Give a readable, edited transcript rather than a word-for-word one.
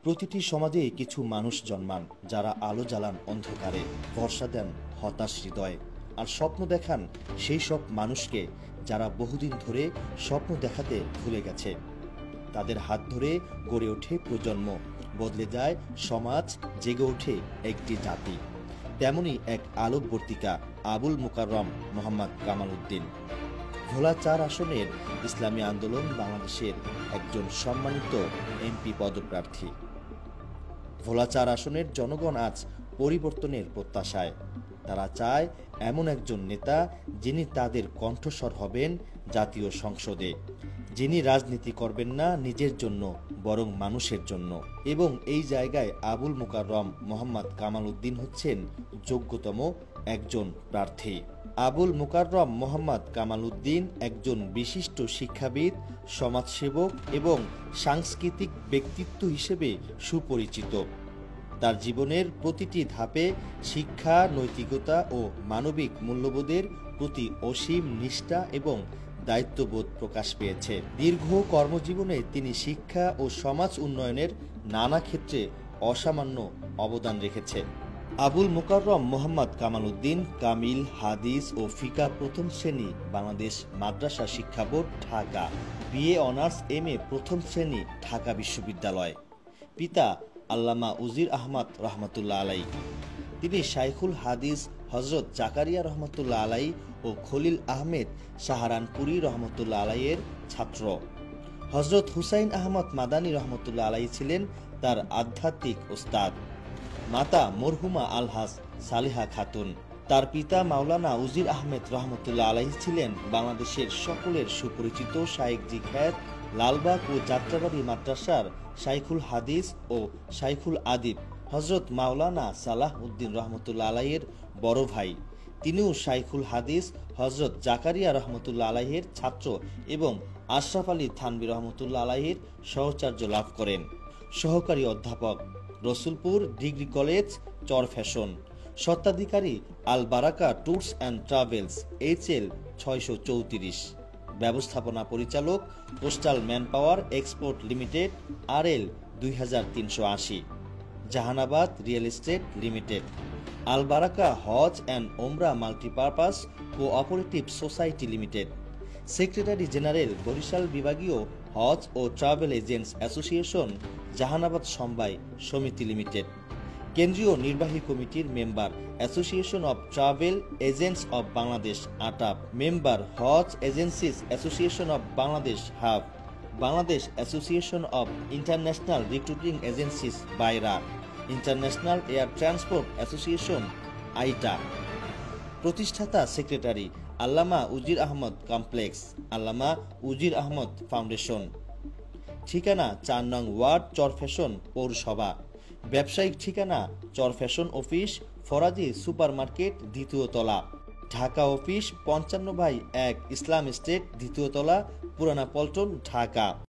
প্রতিটি সমাজে কিছু মানুষ জন্মান যারা আলো জ্বালান অন্ধকারে, ভরসা দেন হতাশ হৃদয়ে, আর স্বপ্ন দেখান সেই সব মানুষকে যারা বহুদিন ধরে স্বপ্ন দেখাতে ভুলে গেছে। তাদের হাত ধরে গড়ে ওঠে প্রজন্ম, বদলে যায় সমাজ, জেগে ওঠে একটি জাতি। তেমনি এক আলোকবর্তিকা আবুল মোকাররম মোহাম্মদ কামাল উদ্দিন। ভোলা ৪ আসনের ইসলামী আন্দোলন বাংলাদেশের একজন সম্মানিত এমপি পদপ্রার্থী। ভোলা ৪ আসনের জনগণ আজ পরিবর্তনের প্রত্যাশায়। তারা চায় এমন একজন নেতা যিনি তাদের কণ্ঠস্বর হবেন জাতীয় সংসদে, যিনি রাজনীতি করবেন না নিজের জন্য বরং মানুষের জন্য। এবং এই জায়গায় আবুল মোকাররম মোহাম্মদ কামাল উদ্দিন হচ্ছেন যোগ্যতম একজন প্রার্থী। আবুল মোকাররম মোহাম্মদ কামাল উদ্দিন একজন বিশিষ্ট শিক্ষাবিদ, সমাজসেবক এবং সাংস্কৃতিক ব্যক্তিত্ব হিসেবে সুপরিচিত। তার জীবনের প্রতিটি ধাপে শিক্ষা, নৈতিকতা ও মানবিক মূল্যবোধের প্রতি অসীম নিষ্ঠা এবং দায়িত্ববোধ প্রকাশ পেয়েছে। দীর্ঘ কর্মজীবনে তিনি শিক্ষা ও সমাজ উন্নয়নের নানা ক্ষেত্রে অসামান্য অবদান রেখেছে। আবুল মোকাররম মোহাম্মদ কামাল উদ্দিন কামিল, হাদিস ও ফিকা প্রথম শ্রেণী বাংলাদেশ মাদ্রাসা শিক্ষা board, Dhaka. BA honours MA প্রথম শ্রেণী ঢাকা বিশ্ববিদ্যালয়। পিতা আল্লামা উজির আহমদ রহমতুল্লাহ আলাই। তিনি শাইখুল হাদিস হজরত জাকারিয়া রহমতুল্লাহ আলাই ও খলিল আহমেদ সাহারানপুরি রহমতুল্লাহ আলাইয়ের ছাত্র। হজরত হুসাইন আহমদ মাদানী রহমতুল্লাহ আলাই ছিলেন তার আধ্যাত্মিক ওস্তাদ। মাতা মরহুমা আলহাজ সালেহা খাতুন। তার পিতা মাওলানা উজির আহমেদ রহমতুল্লাহ আলাইহি ছিলেন বাংলাদেশের সকলের সুপরিচিত শাইখ জিখায়েত লালবাগ ও যাত্রাবাড়ি মাদ্রাসার শাইখুল হাদিস ও শাইখুল আদিব হজরত মাওলানা সালাহ উদ্দিন রহমতুল্লাহ আলাইয়ের বড় ভাই। তিনিও শাইখুল হাদিস হজরত জাকারিয়া রহমতুল্লাহ আলাইয়ের ছাত্র এবং আশরাফ আলী থানভী রহমতুল্লাহ আলাইয়ের সহচর্য লাভ করেন। সহকারী অধ্যাপক, রসুলপুর ডিগ্রি কলেজ, চরফ্যাশন। স্বত্বাধিকারী Al Baraka tours and travels, HL 634। ব্যবস্থাপনা পরিচালক, postal manpower export limited, RL 2380। Jahanabad real estate limited. Al Baraka Hajj and Umrah multipurpose cooperative society limited. Secretary general, Barishal বিভাগীয় হজ ও ট্রাভেল এজেন্টস অ্যাসোসিয়েশন, জাহানাবাদ সমবায় সমিতি লিমিটেড। কেন্দ্রীয় নির্বাহী কমিটির member, association of travel agents of Bangladesh, ATAB. Member, Hajj agencies association of Bangladesh, HAAB. Bangladesh association of international recruiting agencies, বাইরা। International air transport association, আইটা। প্রতিষ্ঠাতা সেক্রেটারি আল্লামা উজির আহমদ কমপ্লেক্স, আল্লামা উজির আহমদ ফাউন্ডেশন। ঠিকানা 4 নং ওয়ার্ড, চরফ্যাশন পৌরসভা। ব্যবসায়িক ঠিকানা Charfasson office, Faraji super market, 2য় তলা, ঢাকা। অফিস 55/1 ইসলাম এস্টেট, 2য় তলা, পুরানা পল্টন, ঢাকা।